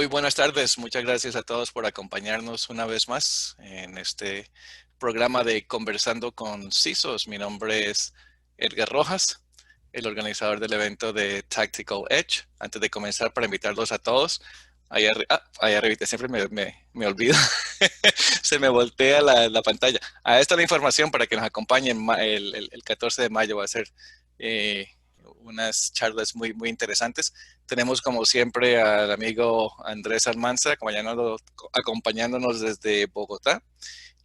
Muy buenas tardes. Muchas gracias a todos por acompañarnos una vez más en este programa de Conversando con CISOs. Mi nombre es Edgar Rojas, el organizador del evento de Tactical Edge. Antes de comenzar, para invitarlos a todos, ahí arriba, siempre me olvido, se me voltea la pantalla. Esta es la información para que nos acompañen el 14 de mayo. Va a ser eh, unas charlas muy interesantes. Tenemos como siempre al amigo Andrés Almanza acompañándonos desde Bogotá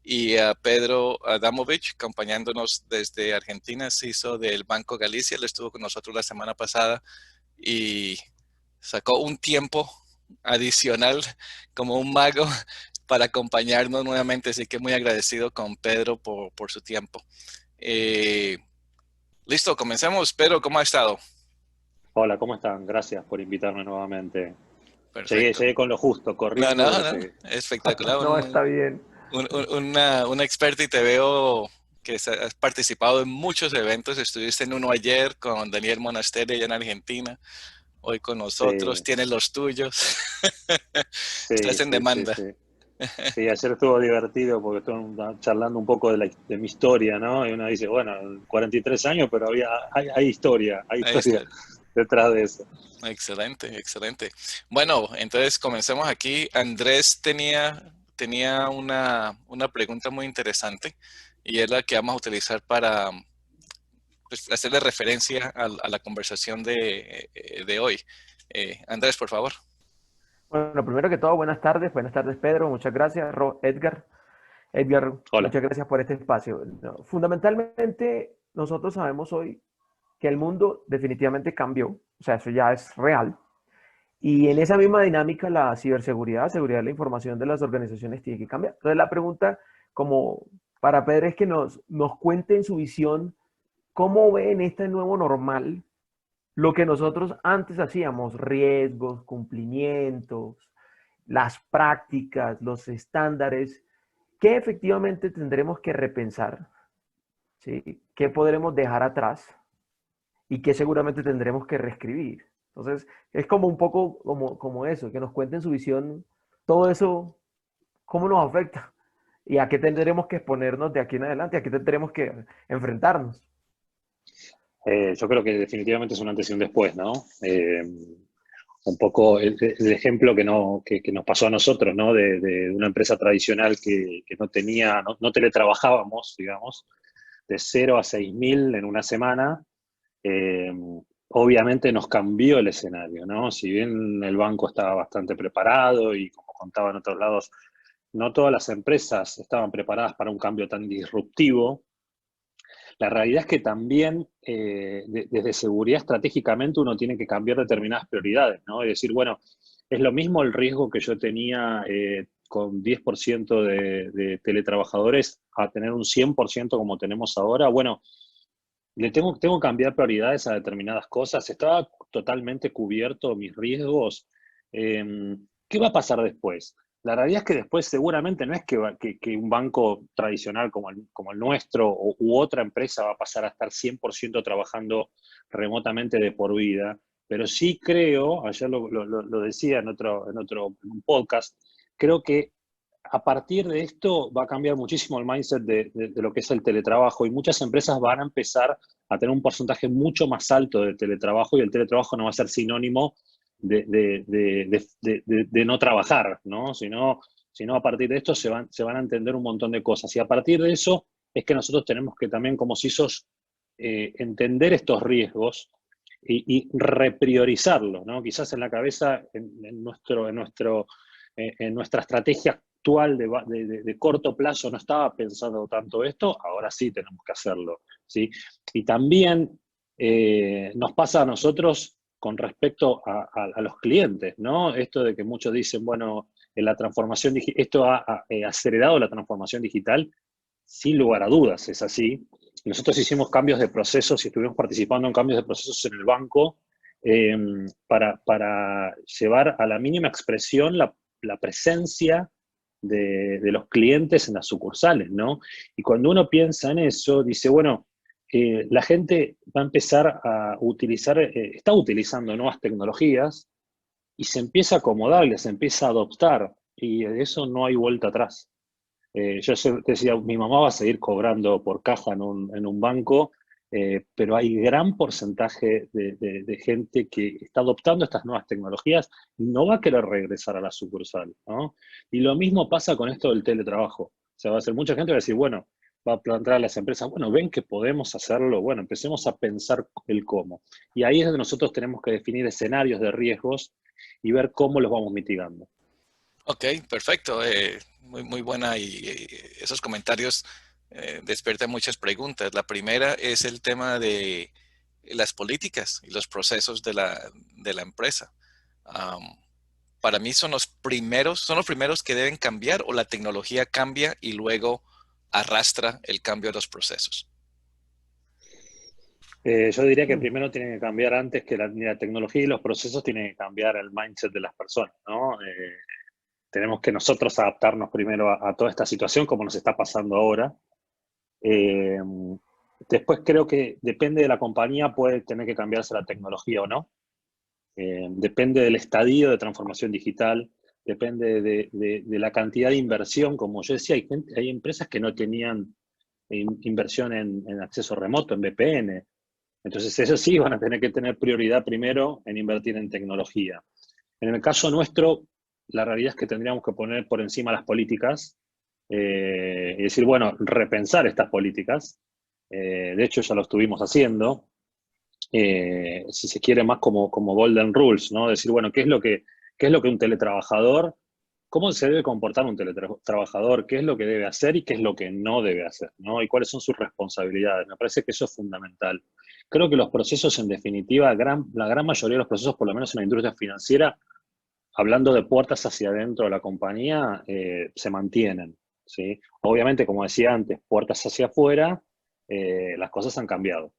y a Pedro Adamovich acompañándonos desde Argentina, CISO del Banco Galicia. Él estuvo con nosotros la semana pasada y sacó un tiempo adicional como un mago para acompañarnos nuevamente, así que muy agradecido con Pedro por su tiempo. Listo, comencemos. Pedro, ¿cómo ha estado? Hola, ¿cómo están? Gracias por invitarme nuevamente. Llegué, Perfecto. llegué con lo justo, corriendo, No, pero no, llegué. espectacular. No, está bien. Una experta y te veo que has participado en muchos eventos. Estuviste en uno ayer con Daniel Monasterio allá en Argentina. Hoy con nosotros. Sí, Tienes los tuyos. sí, Estás en sí, sí, demanda. sí. Sí, ayer estuvo divertido porque estuve charlando un poco de mi historia, ¿no? Y uno dice, bueno, 43 años, pero hay Ahí historia está. detrás de eso. Excelente, excelente. Bueno, entonces comencemos aquí. Andrés tenía una pregunta muy interesante y es la que vamos a utilizar para pues, hacerle referencia a la conversación de hoy. Andrés, por favor. Bueno, primero que todo, buenas tardes Pedro, muchas gracias, Edgar, Hola. muchas gracias por este espacio. No, fundamentalmente, nosotros sabemos hoy que el mundo definitivamente cambió, o sea, eso ya es real, y en esa misma dinámica la ciberseguridad, seguridad de la información de las organizaciones tiene que cambiar. Entonces la pregunta como para Pedro es que nos cuente en su visión cómo ve en este nuevo normal lo que nosotros antes hacíamos, riesgos, cumplimientos, las prácticas, los estándares, ¿qué efectivamente tendremos que repensar? ¿Sí? ¿Qué podremos dejar atrás? ¿Y qué seguramente tendremos que reescribir? Entonces, es como un poco como eso, que nos cuenten su visión, todo eso, cómo nos afecta y a qué tendremos que exponernos de aquí en adelante, a qué tendremos que enfrentarnos. Yo creo que definitivamente es un antes y un después, ¿no? Un poco el ejemplo que nos pasó a nosotros, ¿no? De una empresa tradicional que no tenía, no teletrabajábamos, digamos, de 0 a 6.000 en una semana. eh, Obviamente nos cambió el escenario, ¿no? Si bien el banco estaba bastante preparado y como contaba en otros lados, no todas las empresas estaban preparadas para un cambio tan disruptivo. La realidad es que también desde seguridad estratégicamente uno tiene que cambiar determinadas prioridades, ¿no? Es decir, bueno, es lo mismo el riesgo que yo tenía con 10% de teletrabajadores a tener un 100% como tenemos ahora. Bueno, tengo que cambiar prioridades a determinadas cosas. Estaba totalmente cubierto mis riesgos. ¿Qué va a pasar después? La realidad es que después seguramente no es que un banco tradicional como el nuestro u otra empresa va a pasar a estar 100% trabajando remotamente de por vida, pero sí creo, ayer lo decía en un podcast, creo que a partir de esto va a cambiar muchísimo el mindset de lo que es el teletrabajo y muchas empresas van a empezar a tener un porcentaje mucho más alto de teletrabajo y el teletrabajo no va a ser sinónimo de no trabajar, ¿no? Sino a partir de esto se van a entender un montón de cosas y a partir de eso es que nosotros tenemos que también como CISOs entender estos riesgos y repriorizarlos, ¿no? Quizás en la cabeza, en nuestra estrategia actual de corto plazo no estaba pensando tanto esto, ahora sí tenemos que hacerlo, ¿sí? Y también nos pasa a nosotros con respecto a los clientes, ¿no? Esto de que muchos dicen, bueno, en la transformación esto ha acelerado la transformación digital, sin lugar a dudas, es así. Nosotros hicimos cambios de procesos y estuvimos participando en cambios de procesos en el banco eh, para llevar a la mínima expresión la presencia de los clientes en las sucursales, ¿no? Y cuando uno piensa en eso, dice, bueno, la gente va a empezar a utilizar, está utilizando nuevas tecnologías, y se empieza a acomodar, se empieza a adoptar, y de eso no hay vuelta atrás. Te decía, mi mamá va a seguir cobrando por caja en un banco, pero hay gran porcentaje de gente que está adoptando estas nuevas tecnologías y no va a querer regresar a la sucursal, ¿no? Y lo mismo pasa con esto del teletrabajo. O sea, va a ser mucha gente que va a decir, bueno, va a plantear a las empresas, bueno, ven que podemos hacerlo, bueno, empecemos a pensar el cómo. Y ahí es donde nosotros tenemos que definir escenarios de riesgos y ver cómo los vamos mitigando. Ok, perfecto. Muy buena y esos comentarios despiertan muchas preguntas. La primera es el tema de las políticas y los procesos de la empresa. Am, para mí son los primeros que deben cambiar o la tecnología cambia y luego arrastra el cambio de los procesos. Yo diría que primero tienen que cambiar antes que la tecnología y los procesos tienen que cambiar el mindset de las personas, ¿no? Tenemos que nosotros adaptarnos primero a toda esta situación como nos está pasando ahora. Eh, Después creo que depende de la compañía, puede tener que cambiarse la tecnología o no. Depende del estadio de transformación digital, depende de la cantidad de inversión. Como yo decía, hay empresas que no tenían inversión en acceso remoto, en VPN. Entonces, eso sí van a tener que tener prioridad primero en invertir en tecnología. En el caso nuestro, la realidad es que tendríamos que poner por encima las políticas y decir, bueno, repensar estas políticas. De hecho, ya lo estuvimos haciendo. Si se quiere más como golden rules, ¿no? Decir, bueno, qué es lo que un teletrabajador, cómo se debe comportar un teletrabajador, qué es lo que debe hacer y qué es lo que no debe hacer, ¿no? Y cuáles son sus responsabilidades. Me parece que eso es fundamental. Creo que los procesos, en definitiva, la gran mayoría de los procesos, por lo menos en la industria financiera, hablando de puertas hacia adentro de la compañía, se mantienen, ¿sí? Obviamente, como decía antes, puertas hacia afuera, las cosas han cambiado.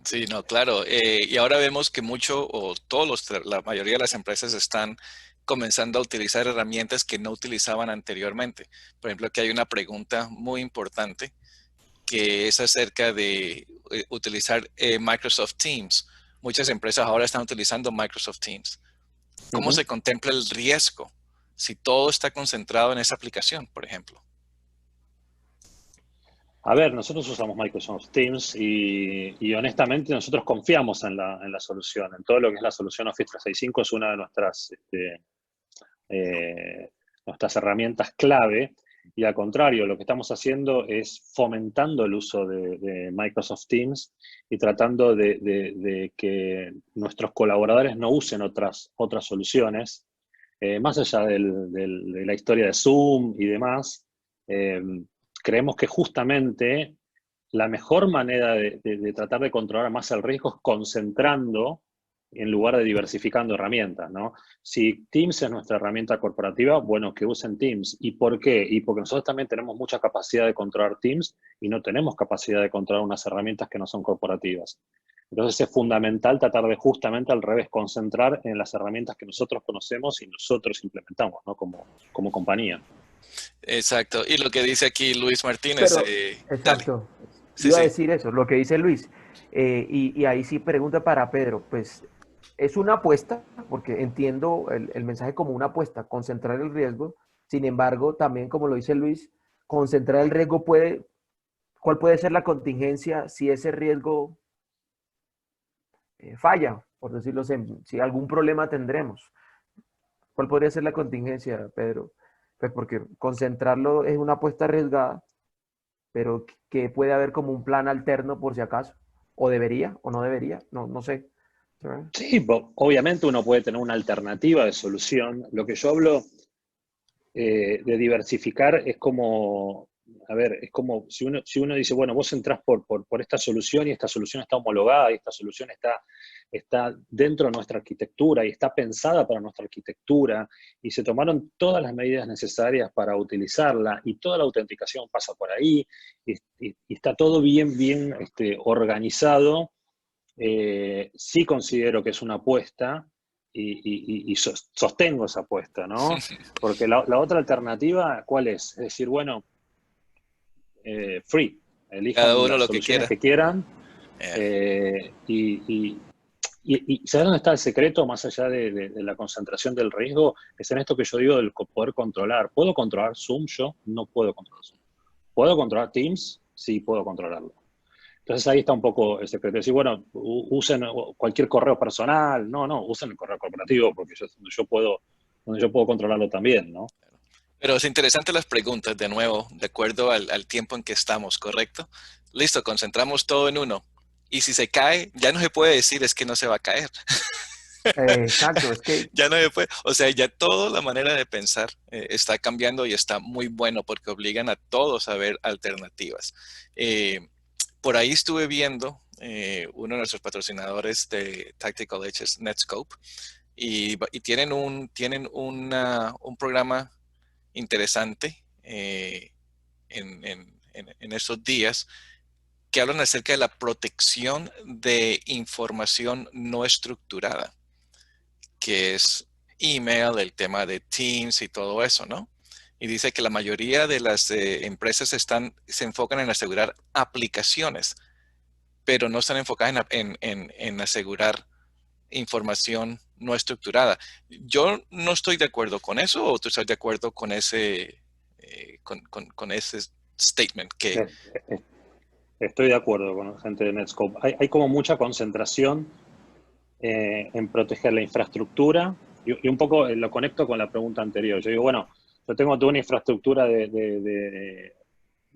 Sí, no, claro. Y ahora vemos que la mayoría de las empresas están comenzando a utilizar herramientas que no utilizaban anteriormente. Por ejemplo, aquí hay una pregunta muy importante que es acerca de utilizar Microsoft Teams. Muchas empresas ahora están utilizando Microsoft Teams. ¿Cómo se contempla el riesgo si todo está concentrado en esa aplicación, por ejemplo? A ver, nosotros usamos Microsoft Teams y honestamente nosotros confiamos en la solución, en todo lo que es la solución Office 365 es una de nuestras herramientas clave y al contrario, lo que estamos haciendo es fomentando el uso de Microsoft Teams y tratando de que nuestros colaboradores no usen otras soluciones, más allá de la historia de Zoom y demás. eh, Creemos que justamente la mejor manera de tratar de controlar más el riesgo es concentrando en lugar de diversificando herramientas, ¿no? Si Teams es nuestra herramienta corporativa, bueno, que usen Teams. ¿Y por qué? Y porque nosotros también tenemos mucha capacidad de controlar Teams y no tenemos capacidad de controlar unas herramientas que no son corporativas. Entonces es fundamental tratar de justamente al revés, concentrar en las herramientas que nosotros conocemos y nosotros implementamos, ¿no? Como compañía. Exacto. Y lo que dice aquí Luis Martínez, Pero, dale. exacto, Sí, iba a sí. decir eso, lo que dice Luis. Y ahí sí pregunta para Pedro, pues es una apuesta, porque entiendo el mensaje como una apuesta, concentrar el riesgo. Sin embargo, también como lo dice Luis, concentrar el riesgo ¿cuál puede ser la contingencia si ese riesgo falla? Por decirlo así, si algún problema tendremos. ¿Cuál podría ser la contingencia, Pedro? Pues porque concentrarlo es una apuesta arriesgada, pero que puede haber como un plan alterno por si acaso, o debería, o no debería, no sé. ¿Verdad? Sí, obviamente uno puede tener una alternativa de solución. Lo que yo hablo de diversificar es como, a ver, es como si uno dice, bueno, vos entrás por esta solución y esta solución está homologada y esta solución está dentro de nuestra arquitectura y está pensada para nuestra arquitectura y se tomaron todas las medidas necesarias para utilizarla y toda la autenticación pasa por ahí y está todo bien organizado. Sí considero que es una apuesta y sostengo esa apuesta, ¿no? Porque la otra alternativa, ¿cuál es? Es decir, bueno, free, Cada elijan uno las lo que soluciones quiera. que quieran Eh, eh, y, Y ¿sabes dónde está el secreto, más allá de la concentración del riesgo? Es en esto que yo digo del poder controlar. ¿Puedo controlar Zoom yo? No puedo controlar Zoom. ¿Puedo controlar Teams? Sí, puedo controlarlo. Entonces ahí está un poco el secreto. Decir, bueno, usen cualquier correo personal. No, usen el correo corporativo, porque donde yo puedo controlarlo también, ¿no? Pero es interesante las preguntas, de nuevo, de acuerdo al tiempo en que estamos, ¿correcto? Listo, concentramos todo en uno. Y si se cae, ya no se puede decir es que no se va a caer. Exacto, es que Ya no se puede. O sea, ya toda la manera de pensar está cambiando y está muy bueno porque obligan a todos a ver alternativas. Por ahí estuve viendo uno de nuestros patrocinadores de Tactical Edge es Netscope y tienen un programa interesante en estos días que hablan acerca de la protección de información no estructurada, que es email, el tema de Teams y todo eso, ¿no? Y dice que la mayoría de las empresas se enfocan en asegurar aplicaciones, pero no están enfocadas en asegurar información no estructurada. Yo no estoy de acuerdo con eso, o tú estás de acuerdo con con ese statement que... Eh, eh, Estoy de acuerdo con la gente de Netscope. Hay como mucha concentración en proteger la infraestructura y un poco lo conecto con la pregunta anterior. Yo digo, bueno, yo tengo toda una infraestructura no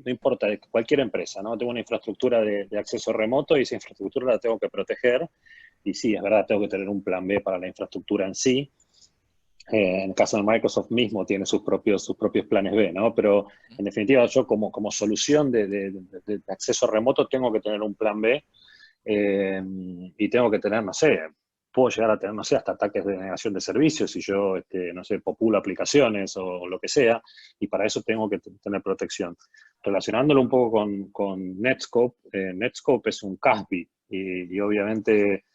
importa, de cualquier empresa, ¿no? Tengo una infraestructura de acceso remoto y esa infraestructura la tengo que proteger. Y sí, es verdad, tengo que tener un plan B para la infraestructura en sí. En el caso de Microsoft mismo tiene sus propios planes B, ¿no? Pero en definitiva yo como solución de acceso remoto tengo que tener un plan B y tengo que tener, no sé, puedo llegar a tener, no sé, hasta ataques de denegación de servicios si yo, no sé, populo aplicaciones o lo que sea, y para eso tengo que tener protección. Relacionándolo un poco con Netscope, Netscope es un CASB y obviamente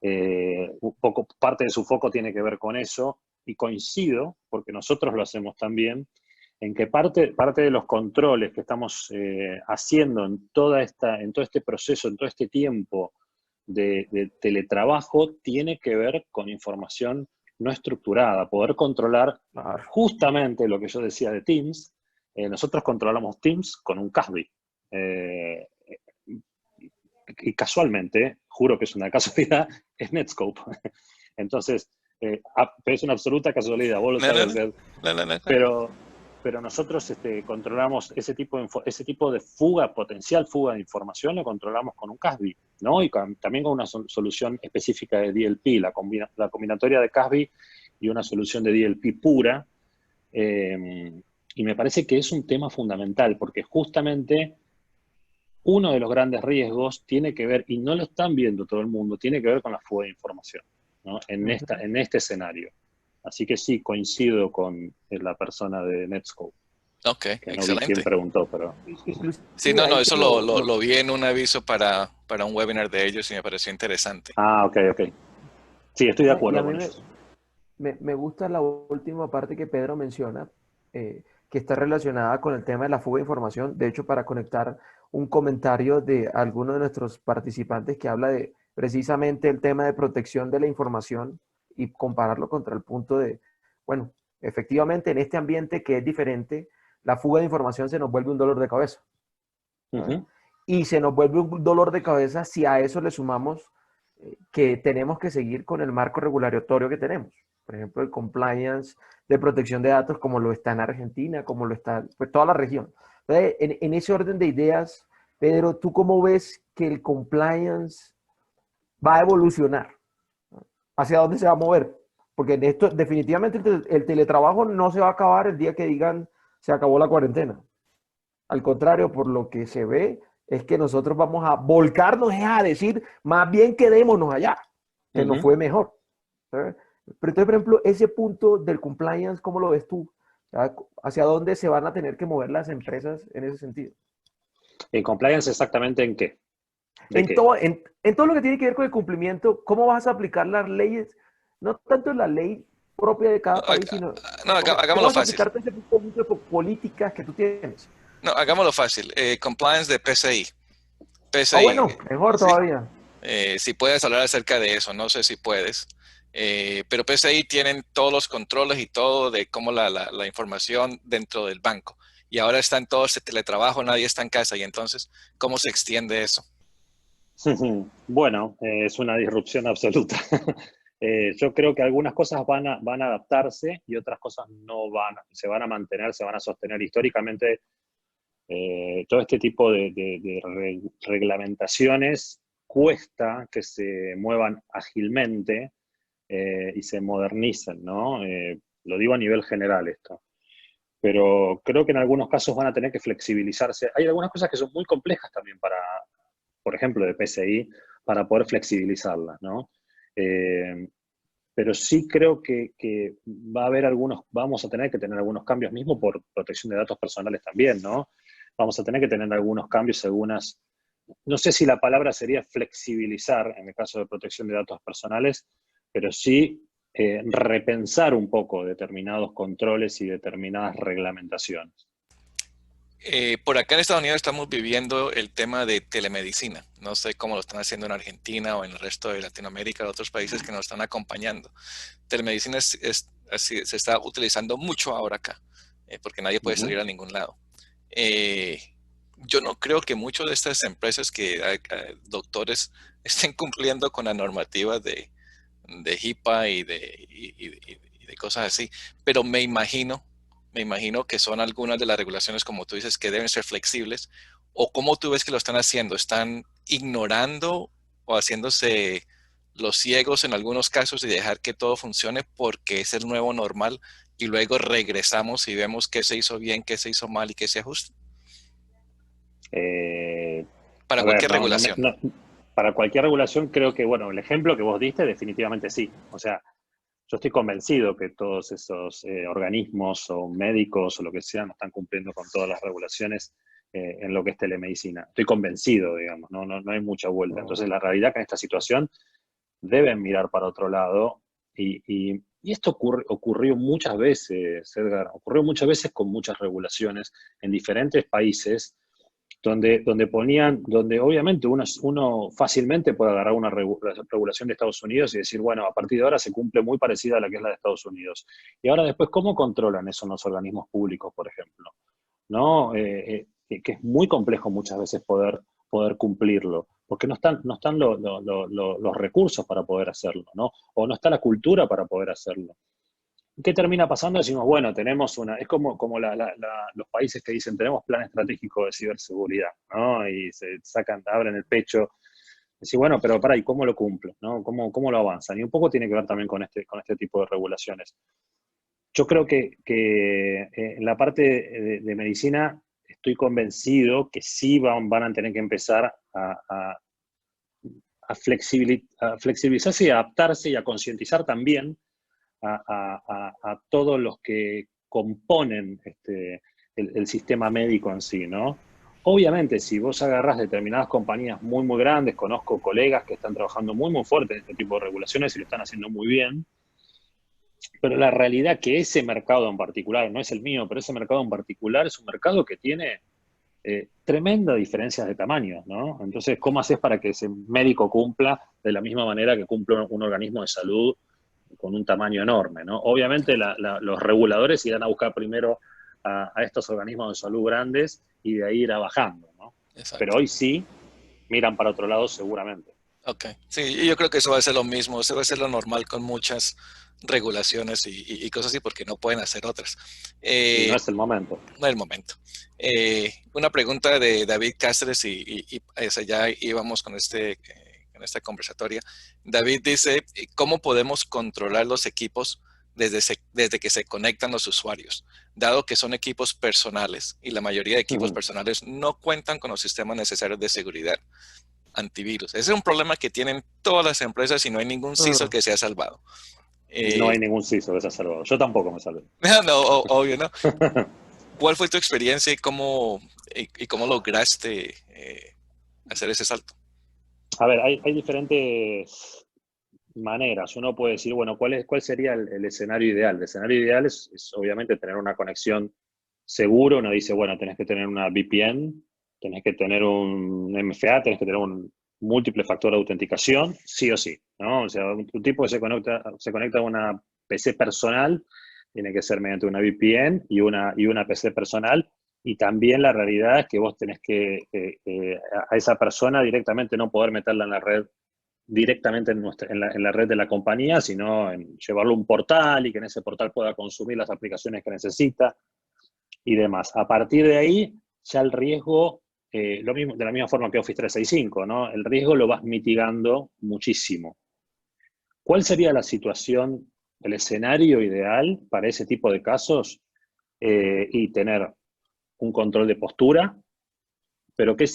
un poco parte de su foco tiene que ver con eso, y coincido, porque nosotros lo hacemos también, en que parte de los controles que estamos haciendo en todo este proceso, en todo este tiempo de teletrabajo, tiene que ver con información no estructurada, poder controlar justamente lo que yo decía de Teams. Nosotros controlamos Teams con un CASB. Y casualmente, juro que es una casualidad, es Netscope. Entonces, es una absoluta casualidad, vos lo sabes. No. Pero nosotros controlamos ese tipo de potencial fuga de información, lo controlamos con un CASB, ¿no? Y también con una solución específica de DLP, la combinatoria de CASB y una solución de DLP pura. Y me parece que es un tema fundamental, porque justamente uno de los grandes riesgos tiene que ver, y no lo están viendo todo el mundo, tiene que ver con la fuga de información, ¿no? En este escenario. Así que sí, coincido con la persona de Netscope. Ok, que excelente. No vi quién preguntó, pero... Sí, no, eso lo vi en un aviso para un webinar de ellos y me pareció interesante. Ok. Sí, estoy de acuerdo con eso. Me gusta la última parte que Pedro menciona, que está relacionada con el tema de la fuga de información. De hecho, para conectar un comentario de alguno de nuestros participantes que habla de precisamente el tema de protección de la información y compararlo contra el punto de, bueno, efectivamente en este ambiente que es diferente, la fuga de información se nos vuelve un dolor de cabeza. Y se nos vuelve un dolor de cabeza si a eso le sumamos que tenemos que seguir con el marco regulatorio que tenemos. Por ejemplo, el compliance de protección de datos como lo está en Argentina, como lo está pues, toda la región. Entonces, en ese orden de ideas, Pedro, ¿tú cómo ves que el compliance va a evolucionar? ¿Hacia dónde se va a mover? Porque en esto definitivamente el teletrabajo no se va a acabar el día que digan se acabó la cuarentena. Al contrario, por lo que se ve, es que nosotros vamos a volcarnos a decir, más bien quedémonos allá, que nos fue mejor. ¿Sabes? Pero entonces, por ejemplo, ese punto del compliance, ¿cómo lo ves tú? ¿Hacia dónde se van a tener que mover las empresas en ese sentido? ¿En compliance exactamente en qué? En todo lo que tiene que ver con el cumplimiento, ¿cómo vas a aplicar las leyes? No tanto la ley propia de cada país, sino hagámoslo fácil. Ese políticas que tú tienes. No, hagámoslo fácil. Compliance de PCI. Bueno, mejor ¿sí? todavía. Si puedes hablar acerca de eso, no sé si puedes. Pero PCI tienen todos los controles y todo de cómo la información dentro del banco. Y ahora están todos de teletrabajo, nadie está en casa. Y entonces, ¿cómo se extiende eso? Bueno, es una disrupción absoluta. Yo creo que algunas cosas van a adaptarse y otras cosas no se van a mantener, se van a sostener. Históricamente, todo este tipo de reglamentaciones cuesta que se muevan ágilmente y se modernicen, ¿no? Lo digo a nivel general esto. Pero creo que en algunos casos van a tener que flexibilizarse. Hay algunas cosas que son muy complejas también por ejemplo, de PCI, para poder flexibilizarlas, ¿no? Eh, pero sí creo que va a haber vamos a tener que tener algunos cambios mismo por protección de datos personales también, ¿no? Vamos a tener que tener algunos cambios, no sé si la palabra sería flexibilizar en el caso de protección de datos personales, pero sí repensar un poco determinados controles y determinadas reglamentaciones. Por acá en Estados Unidos estamos viviendo el tema de telemedicina. No sé cómo lo están haciendo en Argentina o en el resto de Latinoamérica o otros países que nos están acompañando. Telemedicina se está utilizando mucho ahora acá, porque nadie puede salir a ningún lado. Eh, yo no creo que muchas de estas empresas doctores estén cumpliendo con la normativa de HIPAA y de cosas así, pero me imagino que son algunas de las regulaciones, como tú dices, que deben ser flexibles. ¿O cómo tú ves que lo están haciendo? ¿Están ignorando o haciéndose los ciegos en algunos casos y dejar que todo funcione porque es el nuevo normal y luego regresamos y vemos qué se hizo bien, qué se hizo mal y qué se ajusta? Para A ver, cualquier regulación. para cualquier regulación creo que, bueno, el ejemplo que vos diste definitivamente sí. O sea, yo estoy convencido que todos esos organismos o médicos o lo que sea no están cumpliendo con todas las regulaciones en lo que es telemedicina. Estoy convencido, digamos, no hay mucha vuelta. Entonces, la realidad es que en esta situación deben mirar para otro lado y esto ocurrió muchas veces, Edgar, ocurrió muchas veces con muchas regulaciones en diferentes países donde obviamente uno fácilmente puede agarrar una regulación de Estados Unidos y decir, bueno, a partir de ahora se cumple muy parecida a la que es la de Estados Unidos. Y ahora después, ¿cómo controlan eso los organismos públicos, por ejemplo? ¿No? Que es muy complejo muchas veces poder cumplirlo, porque no están los recursos para poder hacerlo, ¿no? O no está la cultura para poder hacerlo. ¿Qué termina pasando? Decimos, bueno, es como los países que dicen, tenemos plan estratégico de ciberseguridad, ¿no? Y abren el pecho, decir, bueno, pero pará, ¿y cómo lo cumplo? ¿No? ¿Cómo lo avanzan? Y un poco tiene que ver también con este tipo de regulaciones. Yo creo que en la parte de medicina estoy convencido que sí van a tener que empezar a flexibilizarse y a adaptarse y a concientizar también a todos los que componen el sistema médico en sí, ¿no? Obviamente, si vos agarrás determinadas compañías muy, muy grandes, conozco colegas que están trabajando muy, muy fuerte en este tipo de regulaciones y lo están haciendo muy bien, pero la realidad que ese mercado en particular, no es el mío, pero ese mercado en particular es un mercado que tiene tremendas diferencias de tamaño, ¿no? Entonces, ¿cómo haces para que ese médico cumpla de la misma manera que cumple un organismo de salud con un tamaño enorme, ¿no? Obviamente los reguladores irán a buscar primero a estos organismos de salud grandes y de ahí irá bajando, ¿no? Pero Exacto. hoy sí miran para otro lado seguramente. Ok. Sí, y yo creo que eso va a ser lo mismo, eso va a ser lo normal con muchas regulaciones y cosas así, porque no pueden hacer otras. Y no Eh, es el momento. no es el momento. Una pregunta de David Cáceres ya íbamos con esta conversatoria. David dice, ¿cómo podemos controlar los equipos desde que se conectan los usuarios? Dado que son equipos personales y la mayoría de equipos personales no cuentan con los sistemas necesarios de seguridad, antivirus. Ese es un problema que tienen todas las empresas y no hay ningún CISO que se ha salvado. No Eh, hay ningún CISO que se ha salvado. Yo tampoco me salvé. no, obvio, ¿no? ¿Cuál fue tu experiencia y cómo lograste hacer ese salto? A ver, hay diferentes maneras. Uno puede decir, bueno, ¿cuál sería el escenario ideal? El escenario ideal es obviamente tener una conexión segura. Uno dice, bueno, tenés que tener una VPN, tenés que tener un MFA, tenés que tener múltiple factor de autenticación, sí o sí, ¿no? O sea, un tipo que se conecta a una PC personal, tiene que ser mediante una VPN y una PC personal, y también la realidad es que vos tenés que a esa persona directamente no poder meterla en la red directamente en la red de la compañía, sino en llevarlo a un portal y que en ese portal pueda consumir las aplicaciones que necesita y demás. A partir de ahí, ya el riesgo, lo mismo, de la misma forma que Office 365, ¿no? El riesgo lo vas mitigando muchísimo. ¿Cuál sería la situación, el escenario ideal para ese tipo de casos? Y tener un control de postura, pero ¿qué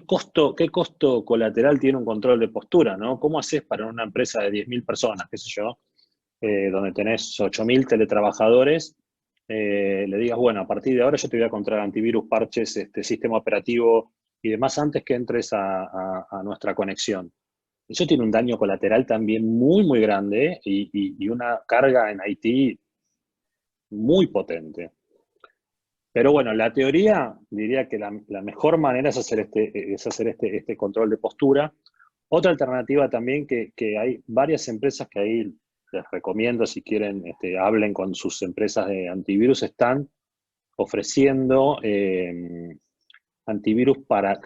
costo colateral tiene un control de postura, ¿no? ¿Cómo haces para una empresa de 10.000 personas, qué sé yo, donde tenés 8.000 teletrabajadores, le digas, bueno, a partir de ahora yo te voy a controlar antivirus, parches, sistema operativo y demás antes que entres a nuestra conexión? Eso tiene un daño colateral también muy, muy grande y una carga en IT muy potente. Pero bueno, la teoría diría que la mejor manera es hacer este control de postura. Otra alternativa también que hay varias empresas que ahí les recomiendo, si quieren, hablen con sus empresas de antivirus, están ofreciendo antivirus para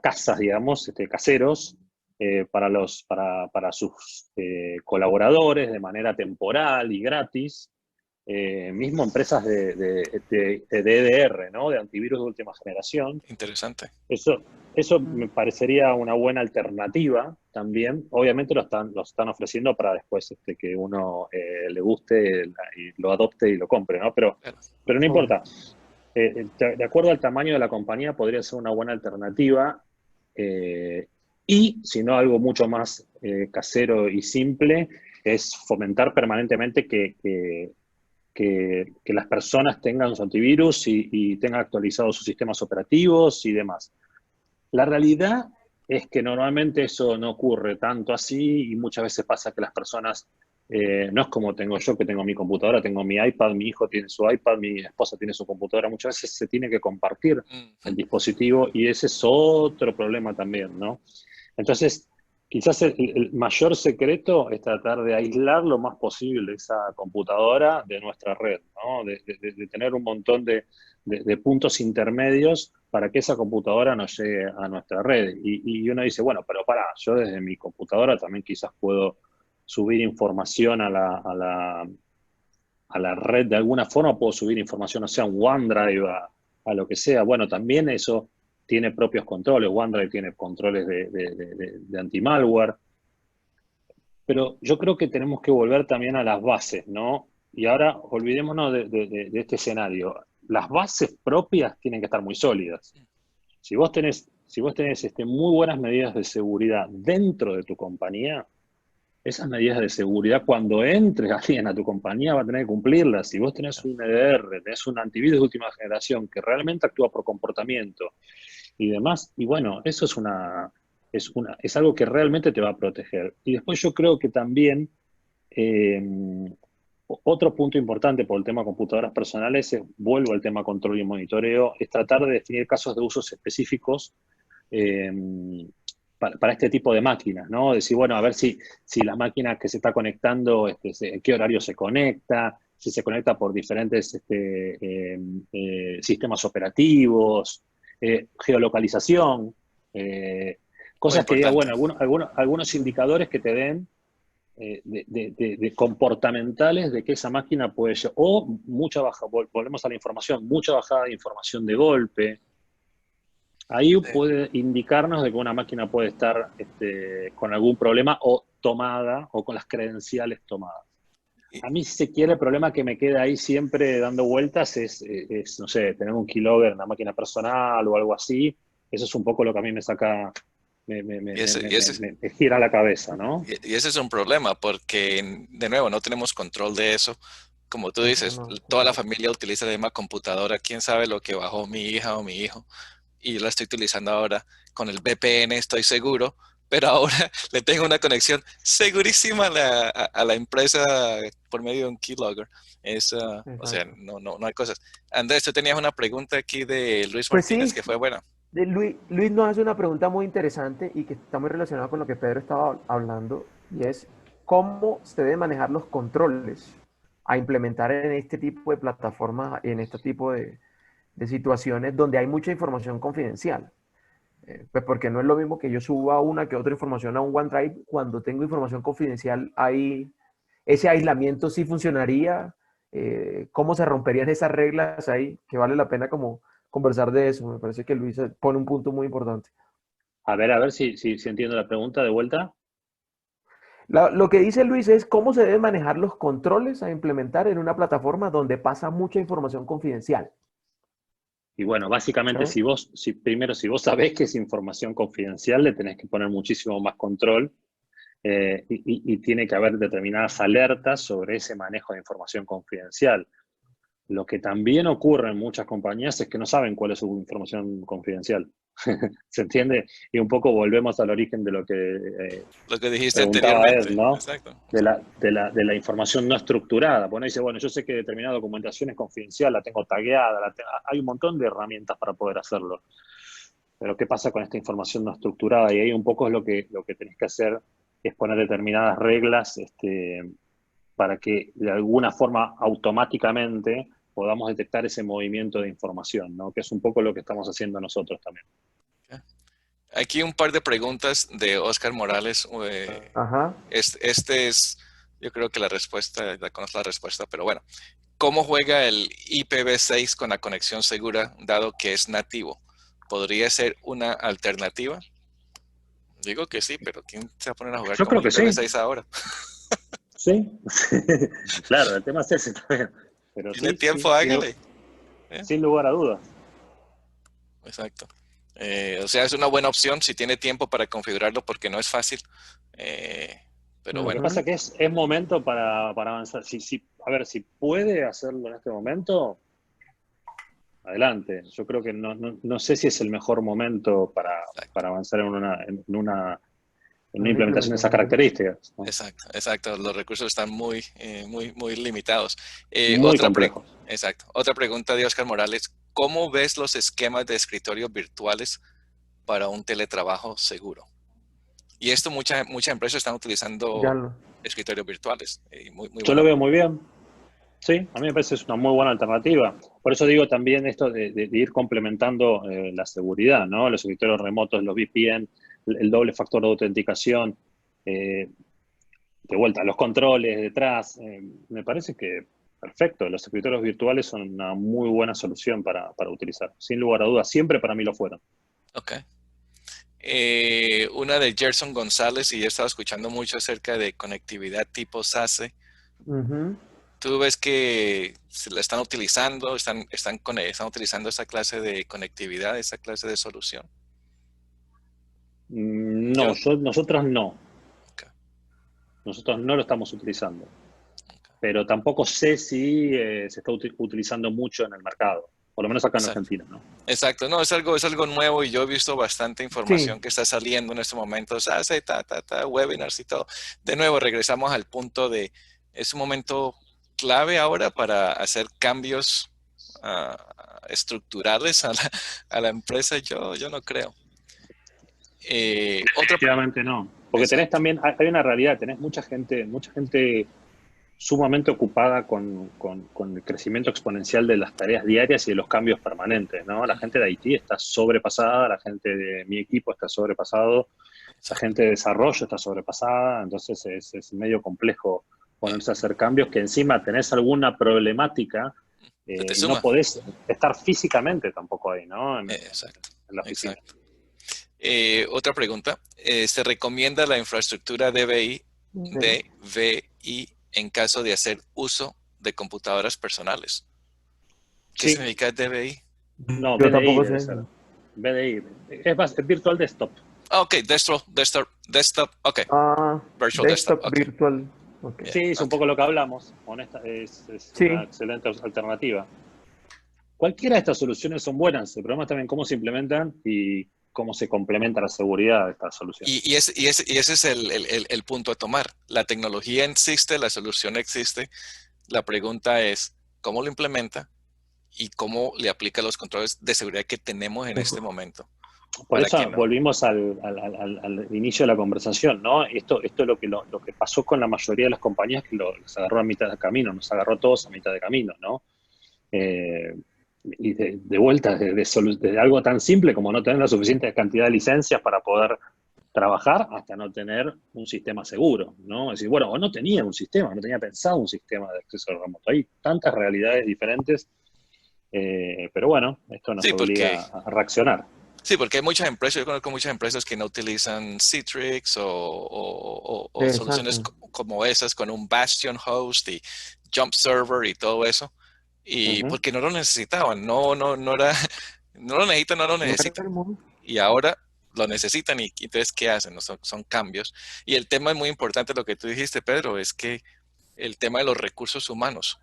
casas, digamos, caseros, para sus colaboradores de manera temporal y gratis. Mismo empresas de EDR, ¿no? De antivirus de última generación. Interesante. Eso me parecería una buena alternativa también. Obviamente lo están ofreciendo para después que uno le guste y lo adopte y lo compre, ¿no? Pero no importa. De acuerdo al tamaño de la compañía, podría ser una buena alternativa. Y, si no, algo mucho más casero y simple, es fomentar permanentemente que las personas tengan su antivirus y tengan actualizados sus sistemas operativos y demás. La realidad es que normalmente eso no ocurre tanto así y muchas veces pasa que las personas, no es como tengo yo, que tengo mi computadora, tengo mi iPad, mi hijo tiene su iPad, mi esposa tiene su computadora, muchas veces se tiene que compartir el dispositivo y ese es otro problema también, ¿no? Entonces, quizás el mayor secreto es tratar de aislar lo más posible esa computadora de nuestra red, ¿no? De tener un montón de puntos intermedios para que esa computadora no llegue a nuestra red. Y uno dice, bueno, pero pará, yo desde mi computadora también quizás puedo subir información a la red de alguna forma, puedo subir información, o sea, un OneDrive, a lo que sea. Bueno, también eso tiene propios controles. OneDrive tiene controles de anti-malware. Pero yo creo que tenemos que volver también a las bases, ¿no? Y ahora olvidémonos de este escenario. Las bases propias tienen que estar muy sólidas. Si vos tenés muy buenas medidas de seguridad dentro de tu compañía, esas medidas de seguridad, cuando entre alguien a tu compañía, va a tener que cumplirlas. Si vos tenés un EDR, tenés un antivirus de última generación que realmente actúa por comportamiento y demás, y bueno, eso es algo que realmente te va a proteger. Y después yo creo que también otro punto importante por el tema de computadoras personales, vuelvo al tema control y monitoreo, es tratar de definir casos de usos específicos para este tipo de máquinas, ¿no? Decir, bueno, a ver si la máquina que se está conectando, en qué horario se conecta, si se conecta por diferentes sistemas operativos, geolocalización, cosas que digan, bueno, algunos indicadores que te den de comportamentales de que esa máquina puede llevar, o mucha baja, volvemos a la información, mucha bajada de información de golpe. Ahí puede indicarnos de que una máquina puede estar con algún problema o tomada o con las credenciales tomadas. A mí, si se quiere, el problema que me queda ahí siempre dando vueltas es no sé, tener un keylogger en una máquina personal o algo así. Eso es un poco lo que a mí me saca, me gira la cabeza, ¿no? Y ese es un problema porque, de nuevo, no tenemos control de eso. Como tú dices, toda la familia utiliza la misma computadora. ¿Quién sabe lo que bajó mi hija o mi hijo? Y yo la estoy utilizando ahora con el VPN, estoy seguro, pero ahora le tengo una conexión segurísima a la empresa por medio de un keylogger. O sea, no hay cosas. Andrés, tú tenías una pregunta aquí de Luis Pues sí, Martínez que fue buena. Luis nos hace una pregunta muy interesante y que está muy relacionada con lo que Pedro estaba hablando, y es cómo se deben manejar los controles a implementar en este tipo de plataformas, en este tipo de situaciones donde hay mucha información confidencial. Pues porque no es lo mismo que yo suba una que otra información a un OneDrive. Cuando tengo información confidencial, ahí ese aislamiento sí funcionaría. ¿Cómo se romperían esas reglas ahí? Que vale la pena como conversar de eso. Me parece que Luis pone un punto muy importante. A ver si entiendo la pregunta de vuelta. Lo que dice Luis es cómo se deben manejar los controles a implementar en una plataforma donde pasa mucha información confidencial. Y bueno, básicamente, ¿Sí? primero, si vos sabés que es información confidencial, le tenés que poner muchísimo más control y tiene que haber determinadas alertas sobre ese manejo de información confidencial. Lo que también ocurre en muchas compañías es que no saben cuál es su información confidencial. ¿Se entiende? Y un poco volvemos al origen de Lo que dijiste preguntaba anteriormente. Ed, ¿no? Exacto. De la información no estructurada. Bueno, dice, bueno, yo sé que determinada documentación es confidencial, la tengo tagueada, hay un montón de herramientas para poder hacerlo. Pero ¿qué pasa con esta información no estructurada? Y ahí un poco es lo que tenés que hacer, es poner determinadas reglas para que de alguna forma automáticamente podamos detectar ese movimiento de información, ¿no? Que es un poco lo que estamos haciendo nosotros también. Aquí un par de preguntas de Oscar Morales. Ajá. Este es, yo creo que la respuesta, la conozco la respuesta, pero bueno. ¿Cómo juega el IPv6 con la conexión segura, dado que es nativo? ¿Podría ser una alternativa? Digo que sí, pero ¿quién se va a poner a jugar Yo con creo el que sí, IPv6 ahora? sí. Claro, el tema es ese también. Pero ¿Tiene sí, tiempo? sí, Hágale. ¿Eh? sin lugar a dudas. Exacto. O sea, es una buena opción si tiene tiempo para configurarlo porque no es fácil. Eh, pero Lo que bueno, pasa es que es momento para avanzar. A ver, si puede hacerlo en este momento, adelante. Yo creo que no sé si es el mejor momento para exacto, avanzar en una Una implementación de esas implementación. características, ¿no? exacto, exacto. Los recursos están muy limitados. Muy complejos. Exacto. Otra pregunta de Oscar Morales. ¿Cómo ves los esquemas de escritorios virtuales para un teletrabajo seguro? Y esto muchas empresas están Ya utilizando lo. escritorios virtuales. Muy Yo lo buena. veo muy bien. Sí, a mí me parece que es una muy buena alternativa. Por eso digo también esto de ir complementando la seguridad, ¿no? Los escritorios remotos, los VPN, el doble factor de autenticación, eh, de vuelta, los controles detrás. Me parece que perfecto. Los escritorios virtuales son una muy buena solución para utilizar. Sin lugar a dudas, siempre para mí lo fueron. Ok. Una de Gerson González, y yo he estado escuchando mucho acerca de conectividad tipo SASE. Ujú. ¿Tú ves que se la están utilizando, están utilizando esa clase de conectividad, esa clase de solución? No, Yo, nosotros no. ok, Nosotros no lo estamos utilizando. ok, Pero tampoco sé si se está utilizando mucho en el mercado, por lo menos acá en exacto. Argentina, ¿no? Exacto, no, es algo nuevo y yo he visto bastante Sí, información que está saliendo en este momento, SASE, webinars y todo. De nuevo, regresamos al punto de, es un momento clave ahora para hacer cambios estructurales a la empresa, yo no creo. Otra pregunta. Definitivamente no. Porque tenés Exacto, también, hay una realidad, tenés mucha gente sumamente ocupada con el crecimiento exponencial de las tareas diarias y de los cambios permanentes, ¿no? La gente de Haití está sobrepasada, la gente de mi equipo está sobrepasado, la exacto. gente de desarrollo está sobrepasada, entonces es medio complejo Eh, ponerse a hacer cambios que encima tenés alguna problemática Se te y no suma. podés estar físicamente tampoco ahí, ¿no? Exacto, En la oficina. exacto. Otra pregunta. ¿Se recomienda la infraestructura sí. DVI en caso de hacer uso de computadoras personales? ¿Qué Sí, significa DVI? no, Yo BDI tampoco debe sé. ser. BDI. Es Virtual Desktop. Ah, ok, desktop, ok. Ah, Virtual desktop, desktop ok. virtual. Ok. Sí, es un Ok, poco lo que hablamos. Es una Sí, excelente alternativa. Cualquiera de estas soluciones son buenas. El problema es también cómo se implementan y cómo se complementa la seguridad de estas soluciones. y ese es el punto a tomar. La tecnología existe, la solución existe. La pregunta es, ¿cómo lo implementa y cómo le aplica los controles de seguridad que tenemos en este momento? Por para que eso no. volvimos al inicio de la conversación, ¿no? Esto es lo que pasó con la mayoría de las compañías que los agarró a mitad de camino, nos agarró a todos a mitad de camino, ¿no? Eh, y de vuelta, de algo tan simple como no tener la suficiente cantidad de licencias para poder trabajar hasta no tener un sistema seguro, ¿no? Es decir, bueno, o no tenía un sistema, no tenía pensado un sistema de acceso remoto. Hay tantas realidades diferentes, pero bueno, esto nos Sí, obliga a reaccionar. sí, porque hay muchas empresas, yo conozco muchas empresas que no utilizan Citrix o soluciones Exacto. como esas con un Bastion host y Jump Server y todo eso. Y Ujú. porque no lo necesitaban, no era, no lo necesitan, no lo No era necesitan. el mundo. Y ahora lo necesitan y entonces, ¿qué hacen? No, son cambios. Y el tema es muy importante, lo que tú dijiste, Pedro, es que el tema de los recursos humanos.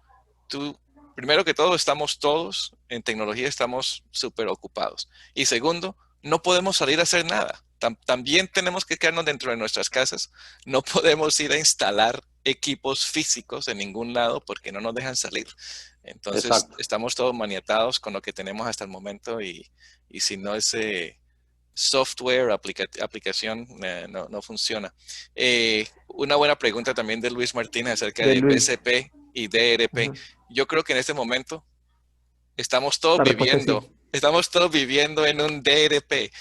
Tú, primero que todo, estamos todos en tecnología, estamos súper ocupados. Y segundo, no podemos salir a hacer nada. También tenemos que quedarnos dentro de nuestras casas. No podemos ir a instalar equipos físicos en ningún lado porque no nos dejan salir. Entonces, Exacto. estamos todos maniatados con lo que tenemos hasta el momento y si no ese software, aplicación, no funciona. Una buena pregunta también de Luis Martínez acerca De de Luis. BCP y DRP. Ujú. Yo creo que en este momento La respuesta es sí. estamos todos viviendo en un DRP.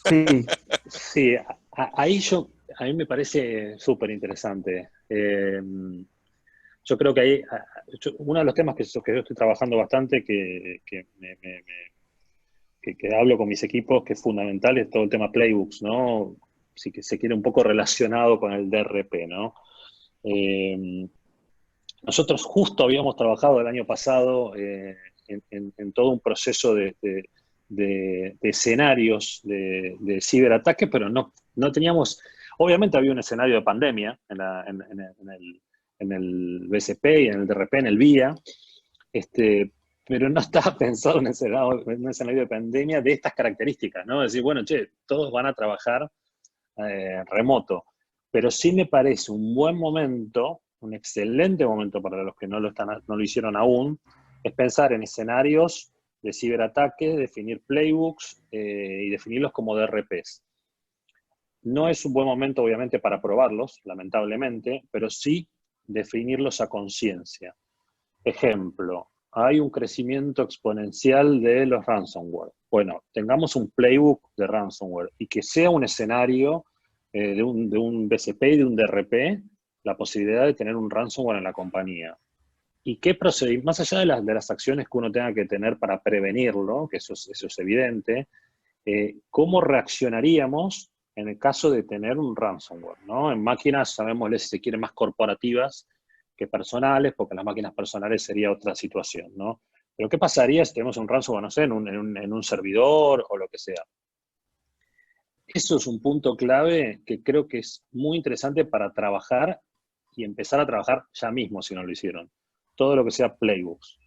Sí, Sí, a mí me parece súper interesante. Yo creo que uno de los temas que yo estoy trabajando bastante, que hablo con mis equipos, que es fundamental, es todo el tema playbooks, ¿no? Si que se quiere un poco relacionado con el DRP, ¿no? Eh, Nosotros justo habíamos trabajado el año pasado en todo un proceso de escenarios de ciberataque, pero no teníamos, obviamente había un escenario de pandemia en el BCP y en el DRP, en el VIA, pero no estaba pensado en un escenario de pandemia de estas características, ¿no? Decir, bueno, che, todos van a trabajar remoto. Pero sí me parece un buen momento, un excelente momento para los que no lo hicieron aún, es pensar en escenarios de ciberataque, definir playbooks y definirlos como DRPs. No es un buen momento, obviamente, para probarlos, lamentablemente, pero sí definirlos a conciencia. Ejemplo, hay un crecimiento exponencial de los ransomware. Bueno, tengamos un playbook de ransomware y que sea un escenario de un BCP y de un DRP, la posibilidad de tener un ransomware en la compañía. ¿Y qué procedimientos, más allá de las acciones que uno tenga que tener para prevenirlo, que eso es evidente, cómo reaccionaríamos en el caso de tener un ransomware, ¿no? En máquinas, sabemos, si se quiere, más corporativas que personales, porque las máquinas personales sería otra situación, ¿no? Pero ¿qué pasaría si tenemos un ransomware, no sé, en un servidor o lo que sea? Eso es un punto clave que creo que es muy interesante para trabajar y empezar a trabajar ya mismo si no lo hicieron. Todo lo que sea playbooks